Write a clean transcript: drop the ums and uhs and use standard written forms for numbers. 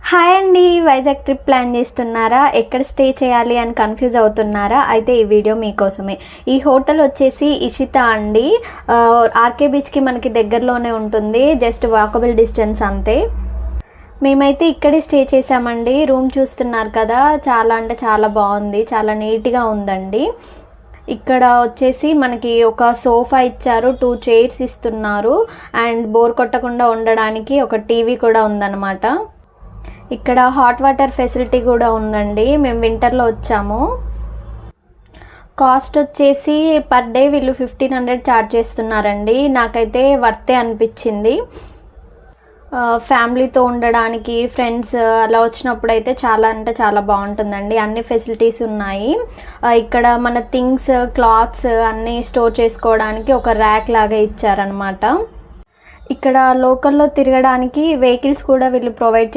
Hi అండి, Vizag trip plan చేస్తున్నారా? ఎక్కడ స్టే చేయాలి అని కన్ఫ్యూజ్ అవుతున్నారా? అయితే ఈ వీడియో మీకోసమే. ఈ హోటల్ వచ్చేసి ఇషిత అండి. ఆర్కే బీచ్కి మనకి దగ్గరలోనే ఉంటుంది, జస్ట్ వాకబుల్ డిస్టెన్స్ అంతే. మేమైతే ఇక్కడే స్టే చేసామండి. రూమ్ చూస్తున్నారు కదా, చాలా అంటే చాలా బాగుంది, చాలా నీట్గా ఉందండి. ఇక్కడ వచ్చేసి మనకి ఒక సోఫా ఇచ్చారు, 2 చైర్స్ ఇస్తున్నారు, అండ్ బోర్ కొట్టకుండా ఉండడానికి ఒక టీవీ కూడా ఉందన్నమాట. ఇక్కడ హాట్ వాటర్ ఫెసిలిటీ కూడా ఉందండి. మేము వింటర్లో వచ్చాము. కాస్ట్ వచ్చేసి పర్ డే వీళ్ళు 1500 ఛార్జ్ చేస్తున్నారండి. నాకైతే వర్తే అనిపించింది. ఫ్యామిలీతో ఉండడానికి, ఫ్రెండ్స్ అలా వచ్చినప్పుడు అయితే చాలా అంటే చాలా బాగుంటుందండి. అన్ని ఫెసిలిటీస్ ఉన్నాయి. ఇక్కడ మన థింగ్స్, క్లాత్స్ అన్నీ స్టోర్ చేసుకోవడానికి ఒక ర్యాక్ లాగా ఇచ్చారనమాట. ఇక్కడ లోకల్లో తిరగడానికి వెహికల్స్ కూడా వీళ్ళు ప్రొవైడ్